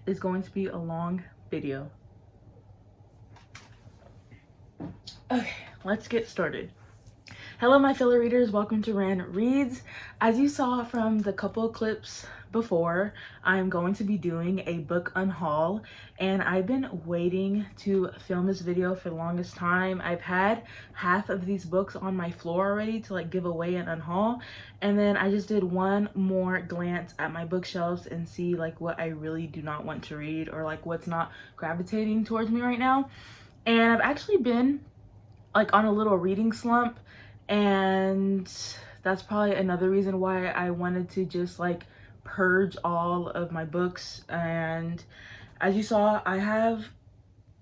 is going to be a long video. Okay, let's get started. Hello my fellow readers, welcome to Ran Reads. As you saw from the couple of clips before, I'm going to be doing a book unhaul, and I've been waiting to film this video for the longest time. I've had half of these books on my floor already to like give away and unhaul, and then I just did one more glance at my bookshelves and see like what I really do not want to read or like what's not gravitating towards me right now. And I've actually been like on a little reading slump, and that's probably another reason why I wanted to just like purge all of my books. And as you saw, I have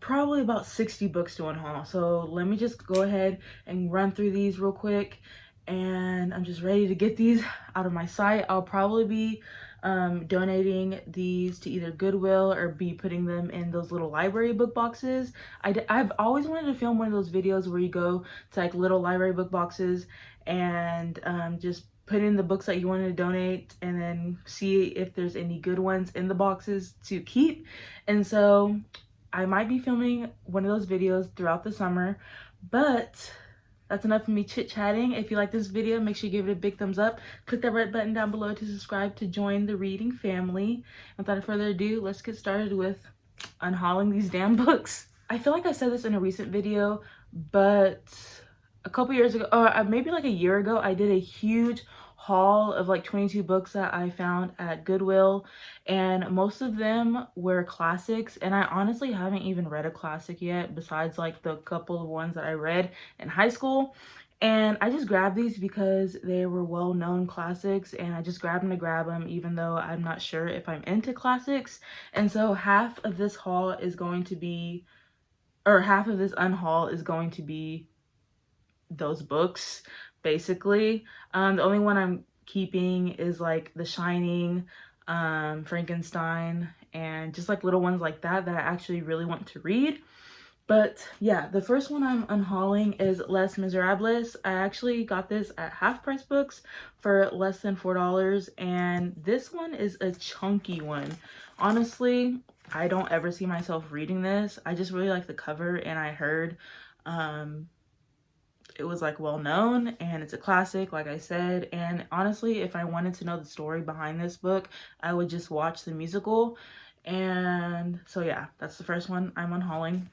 probably about 60 books to unhaul, so let me just go ahead and run through these real quick, and I'm just ready to get these out of my sight. I'll probably be donating these to either Goodwill or be putting them in those little library book boxes. I've always wanted to film one of those videos where you go to like little library book boxes and just put in the books that you wanted to donate and then see if there's any good ones in the boxes to keep. And so I might be filming one of those videos throughout the summer, but that's enough of me chit-chatting. If you like this video, make sure you give it a big thumbs up. Click that red button down below to subscribe to join the reading family. Without further ado, let's get started with unhauling these damn books. I feel like I said this in a recent video, but a couple years ago, or maybe like a year ago, I did a huge haul of like 22 books that I found at Goodwill, and most of them were classics, and I honestly haven't even read a classic yet besides like the couple of ones that I read in high school. And I just grabbed these because they were well-known classics, and I just grabbed them to grab them even though I'm not sure if I'm into classics. And so half of this haul is going to be, or half of this unhaul is going to be those books basically. The only one I'm keeping is like The Shining, Frankenstein, and just like little ones like that that I actually really want to read. But yeah, the first one I'm unhauling is Les Miserables. I actually got this at Half Price Books for less than $4, and this one is a chunky one. Honestly, I don't ever see myself reading this. I just really like the cover, and I heard it was like well known and it's a classic, like I said. And honestly, if I wanted to know the story behind this book, I would just watch the musical. And so yeah, that's the first one I'm unhauling.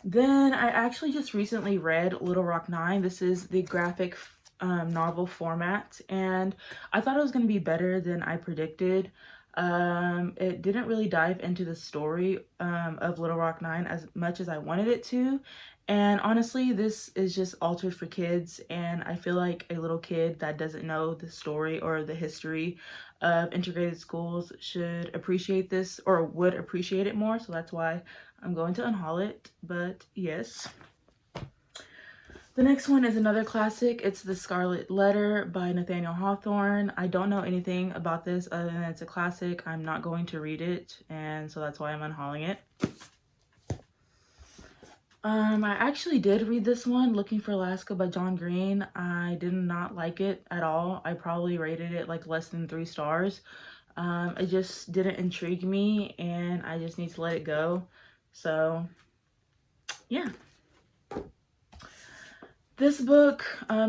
Then I actually just recently read Little Rock 9. This is the graphic novel format, and I thought it was going to be better than I predicted. It didn't really dive into the story of Little Rock 9 as much as I wanted it to. And honestly, this is just altered for kids, and I feel like a little kid that doesn't know the story or the history of integrated schools should appreciate this, or would appreciate it more. So that's why I'm going to unhaul it. But yes. The next one is another classic. It's The Scarlet Letter by Nathaniel Hawthorne. I don't know anything about this other than it's a classic. I'm not going to read it, and so that's why I'm unhauling it. I actually did read this one, Looking for Alaska by John Green. I did not like it at all. I probably rated it like less than 3 stars. It just didn't intrigue me, and I just need to let it go. So yeah. This book,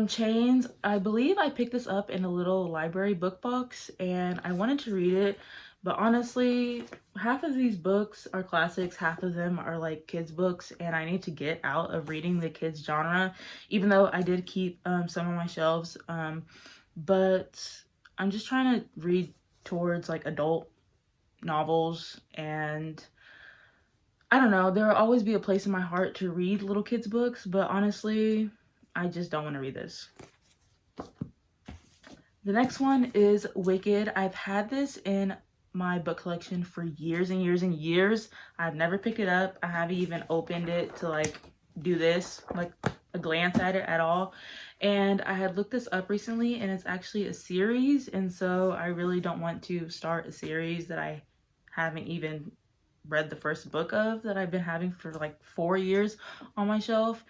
Chains, I believe I picked this up in a little library book box, and I wanted to read it, but honestly, half of these books are classics, half of them are like kids books, and I need to get out of reading the kids genre, even though I did keep some on my shelves, but I'm just trying to read towards like adult novels, and I don't know, there will always be a place in my heart to read little kids books, but honestly, I just don't want to read this. The next one is Wicked. I've had this in my book collection for years and years and years. I've never picked it up. I haven't even opened it to like do this, like a glance at it at all. And I had looked this up recently, and it's actually a series, and so I really don't want to start a series that I haven't even read the first book of, that I've been having for like 4 years on my shelf.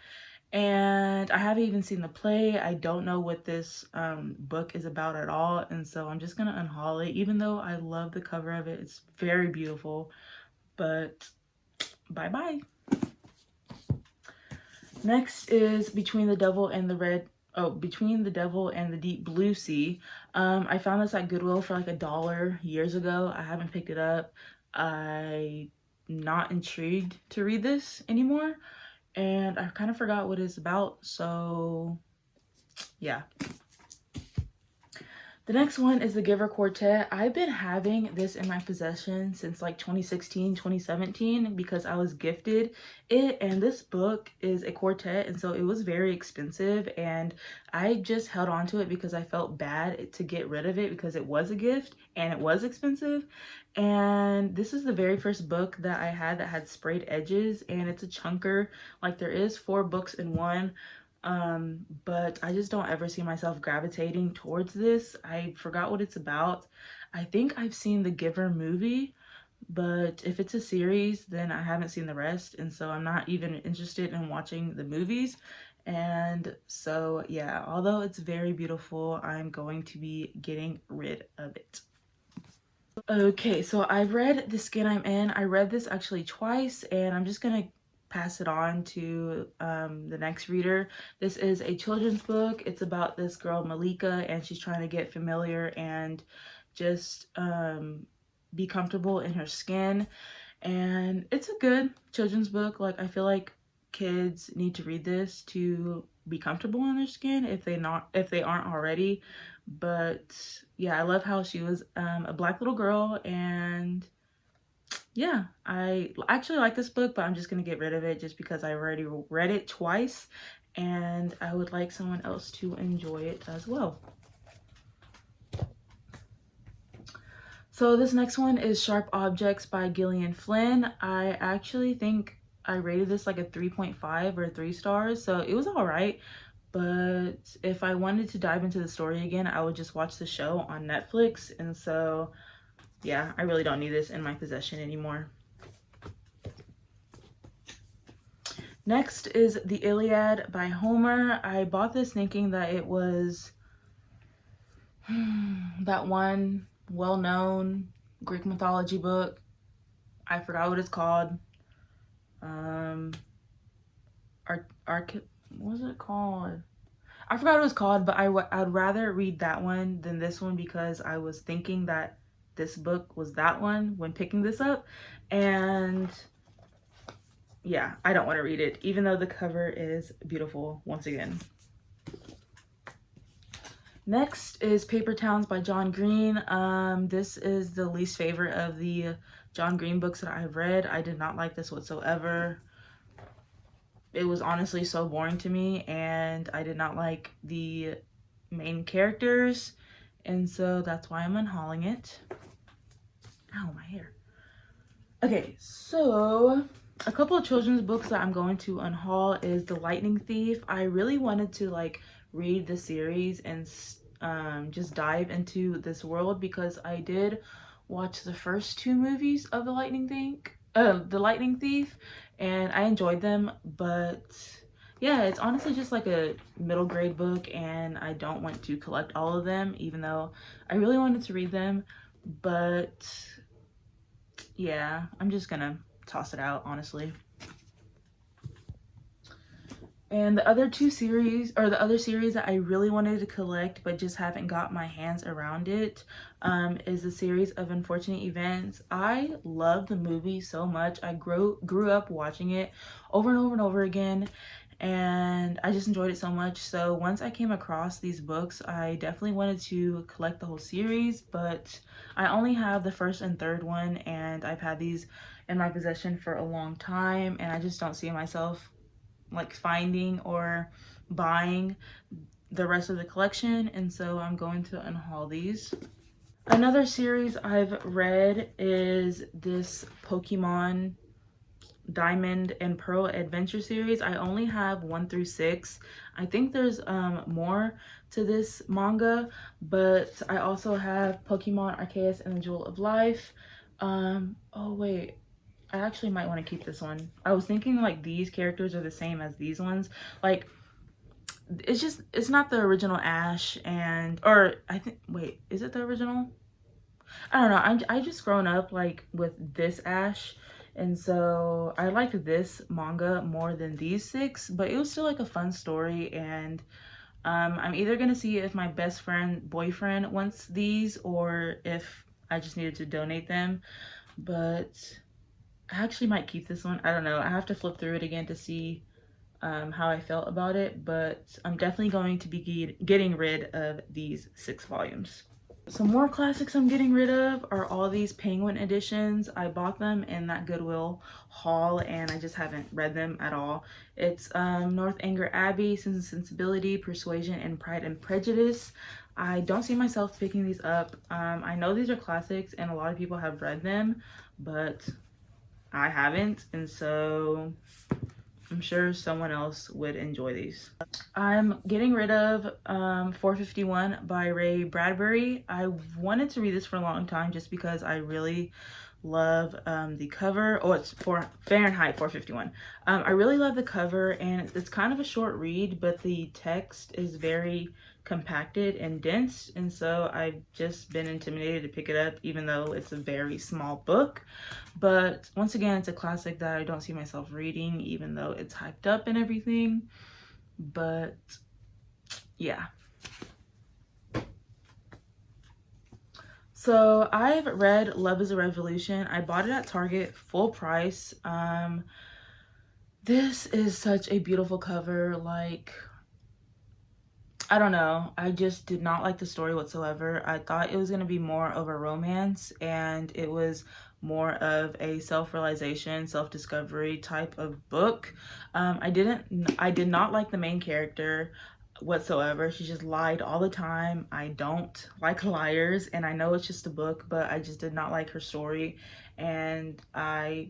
and I haven't even seen the play. I don't know what this book is about at all, and so I'm just gonna unhaul it, even though I love the cover of it. It's very beautiful, but bye bye. Next is Between the Devil and the Deep Blue Sea. I found this at Goodwill for like $1 years ago. I haven't picked it up. I'm not intrigued to read this anymore, and I kind of forgot what it's about, so yeah. The next one is The Giver Quartet. I've been having this in my possession since like 2016, 2017 because I was gifted it, and this book is a quartet, and so it was very expensive, and I just held on to it because I felt bad to get rid of it because it was a gift and it was expensive. And this is the very first book that I had that had sprayed edges, and it's a chunker. Like, there is 4 books in one. But I just don't ever see myself gravitating towards this. I forgot what it's about. I think I've seen the Giver movie, but if it's a series, then I haven't seen the rest, and so I'm not even interested in watching the movies. And so yeah, although it's very beautiful, I'm going to be getting rid of it. Okay, so I've read The Skin I'm In. I read this actually twice, and I'm just gonna pass it on to the next reader. This is a children's book. It's about this girl Malika, and she's trying to get familiar and just be comfortable in her skin. And it's a good children's book. Like, I feel like kids need to read this to be comfortable in their skin if they aren't already. But yeah, I love how she was a Black little girl, and yeah, I actually like this book, but I'm just gonna get rid of it just because I already read it twice, and I would like someone else to enjoy it as well. So this next one is Sharp Objects by Gillian Flynn. I actually think I rated this like a 3.5 or 3 stars, so it was all right. But if I wanted to dive into the story again, I would just watch the show on Netflix, and so yeah, I really don't need this in my possession anymore. Next is The Iliad by Homer. I bought this thinking that it was that one well-known Greek mythology book. I forgot what it's called. What was it called? I forgot what it was called, but I'd rather read that one than this one because I was thinking that this book was that one when picking this up, and yeah, I don't want to read it, even though the cover is beautiful once again. Next is Paper Towns by John Green. This is the least favorite of the John Green books that I've read. I did not like this whatsoever. It was honestly so boring to me, and I did not like the main characters, and so that's why I'm unhauling it. Ow, my hair. Okay, so a couple of children's books that I'm going to unhaul is The Lightning Thief. I really wanted to like read the series and just dive into this world because I did watch the first 2 movies of The Lightning Thief, and I enjoyed them, but yeah, it's honestly just like a middle grade book, and I don't want to collect all of them, even though I really wanted to read them. But yeah, I'm just gonna toss it out, honestly. And the other series that I really wanted to collect but just haven't got my hands around it is the series of Unfortunate Events. I love the movie so much. I grew up watching it over and over and over again, and I just enjoyed it so much. So once I came across these books, I definitely wanted to collect the whole series, but I only have the first and third one, and I've had these in my possession for a long time, and I just don't see myself like finding or buying the rest of the collection, and so I'm going to unhaul these. Another series I've read is this Pokemon Diamond and Pearl Adventure series. I only have 1 through 6. I think there's more to this manga, but I also have Pokemon Arceus and the Jewel of Life. Oh wait, I actually might want to keep this one. I was thinking like these characters are the same as these ones. Like it's not the original Ash, and or I think, wait, is it the original? I don't know. I just grown up like with this Ash, and so I liked this manga more than these six, but it was still like a fun story. And I'm either gonna see if my best friend boyfriend wants these or if I just needed to donate them. But I actually might keep this one. I don't know. I have to flip through it again to see how I felt about it, but I'm definitely going to be getting rid of these 6 volumes. Some more classics I'm getting rid of are all these Penguin editions. I bought them in that Goodwill haul and I just haven't read them at all. It's Northanger Abbey, Sense and Sensibility, Persuasion, and Pride and Prejudice. I don't see myself picking these up. I know these are classics and a lot of people have read them, but I haven't, and so I'm sure someone else would enjoy these. I'm getting rid of 451 by Ray Bradbury. I wanted to read this for a long time just because I really love the cover. Oh, it's for Fahrenheit 451. I really love the cover, and it's kind of a short read, but the text is very compacted and dense, and so I've just been intimidated to pick it up even though it's a very small book. But once again, it's a classic that I don't see myself reading even though it's hyped up and everything. But yeah. So I've read Love is a Revolution. I bought it at Target full price. This is such a beautiful cover. Like, I don't know, I just did not like the story whatsoever. I thought it was going to be more of a romance, and it was more of a self-realization, self-discovery type of book. I did not like the main character whatsoever. She just lied all the time. I don't like liars, and I know it's just a book, but I just did not like her story, and I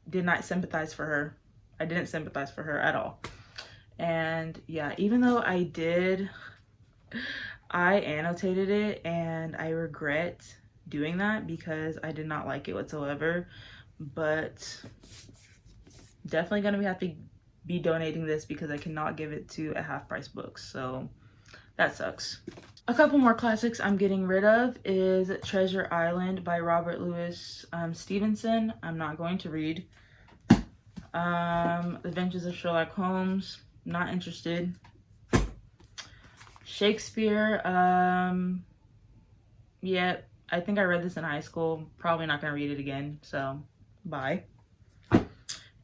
did not sympathize for her. I didn't sympathize for her at all. And yeah, even though I annotated it, and I regret doing that because I did not like it whatsoever. But definitely gonna have to be donating this because I cannot give it to a half-price book, so that sucks. A couple more classics I'm getting rid of is Treasure Island by Robert Louis Stevenson. I'm not going to read. Adventures of Sherlock Holmes, not interested. Shakespeare, yeah, I think I read this in high school. Probably not gonna read it again, so bye.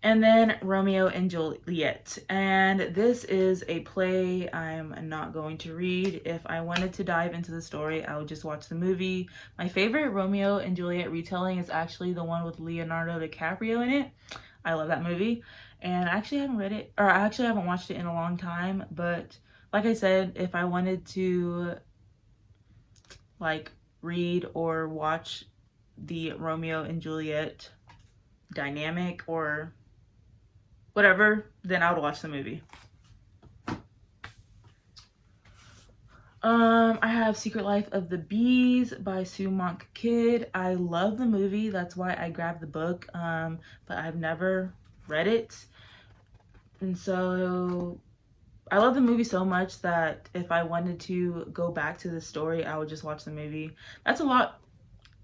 And then Romeo and Juliet, and this is a play I'm not going to read. If I wanted to dive into the story, I would just watch the movie. My favorite Romeo and Juliet retelling is actually the one with Leonardo DiCaprio in it. I love that movie, and I actually haven't read it, or I actually haven't watched it in a long time. But like I said, if I wanted to like read or watch the Romeo and Juliet dynamic or whatever, then I would watch the movie. I have Secret Life of the Bees by Sue Monk Kidd. I love the movie, that's why I grabbed the book, but I've never read it. And so I love the movie so much that if I wanted to go back to the story, I would just watch the movie. That's a lot.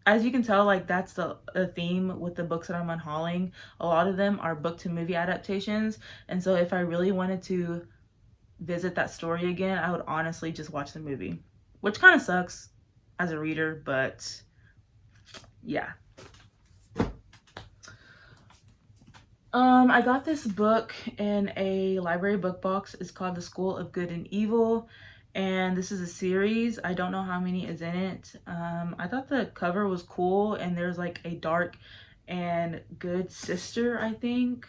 As you can tell, like, that's the theme with the books that I'm unhauling. A lot of them are book to movie adaptations, and so if I really wanted to visit that story again, I would honestly just watch the movie, which kind of sucks as a reader, but yeah. I got this book in a library book box. It's called The School of Good and Evil, and this is a series. I don't know how many is in it. I thought the cover was cool, and there's like a dark and good sister, I think.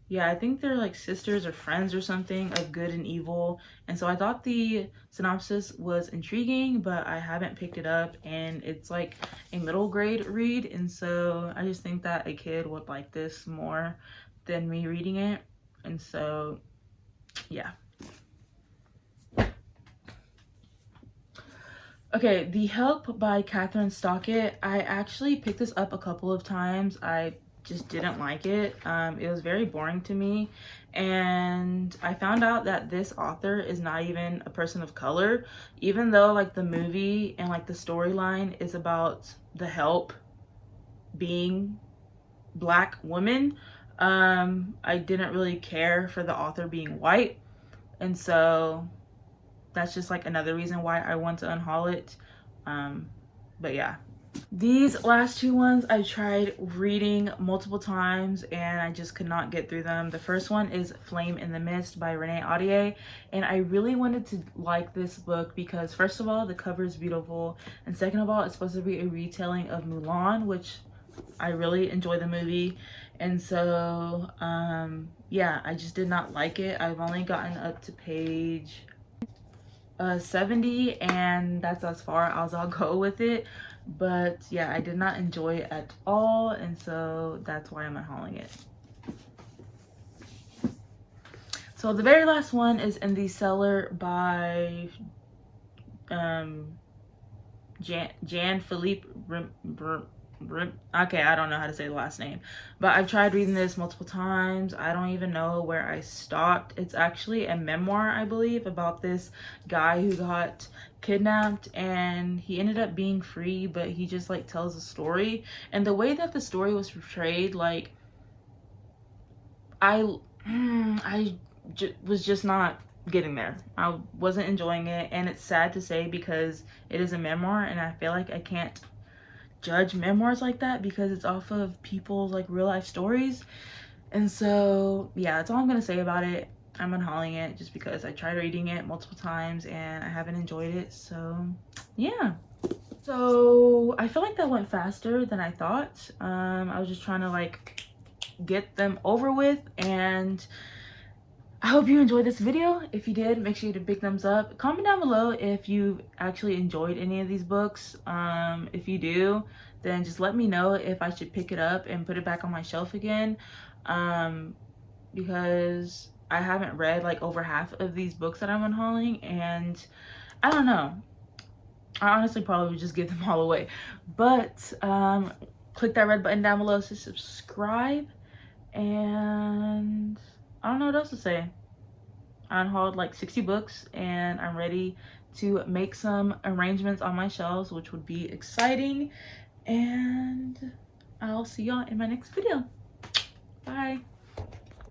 Yeah, I think they're like sisters or friends or something of good and evil. And so I thought the synopsis was intriguing, but I haven't picked it up, and it's like a middle grade read. And so I just think that a kid would like this more than me reading it. And so, yeah. Okay, The Help by Catherine Stockett. I actually picked this up a couple of times. I just didn't like it. It was very boring to me, and I found out that this author is not even a person of color, even though like the movie and like the storyline is about the help being Black women. I didn't really care for the author being white, and so that's just like another reason why I want to unhaul it. But yeah, these last two ones I tried reading multiple times and I just could not get through them. The first one is Flame in the Mist by Renee Audier, and I really wanted to like this book because first of all, the cover is beautiful, and second of all, it's supposed to be a retelling of Mulan, which I really enjoy the movie. And so yeah, I just did not like it. I've only gotten up to page 70, and that's as far as I'll go with it. But yeah, I did not enjoy it at all, and so that's why I'm unhauling it. So the very last one is In the Cellar by Jan Philippe okay, I don't know how to say the last name, but I've tried reading this multiple times. I don't even know where I stopped. It's actually a memoir, I believe, about this guy who got kidnapped and he ended up being free, but he just like tells a story, and the way that the story was portrayed, like I was just not getting there. I wasn't enjoying it, and it's sad to say because it is a memoir, and I feel like I can't judge memoirs like that because it's off of people's like real life stories. And so yeah, that's all I'm gonna say about it. I'm unhauling it just because I tried reading it multiple times and I haven't enjoyed it. So yeah, so I feel like that went faster than I thought. I was just trying to like get them over with, and I hope you enjoyed this video. If you did, make sure you hit a big thumbs up. Comment down below if you actually enjoyed any of these books. If you do, then just let me know if I should pick it up and put it back on my shelf again. Because I haven't read like over half of these books that I'm unhauling, and I don't know. I honestly probably would just give them all away. But click that red button down below to subscribe, and I don't know what else to say. I unhauled like 60 books and I'm ready to make some arrangements on my shelves, which would be exciting. And I'll see y'all in my next video.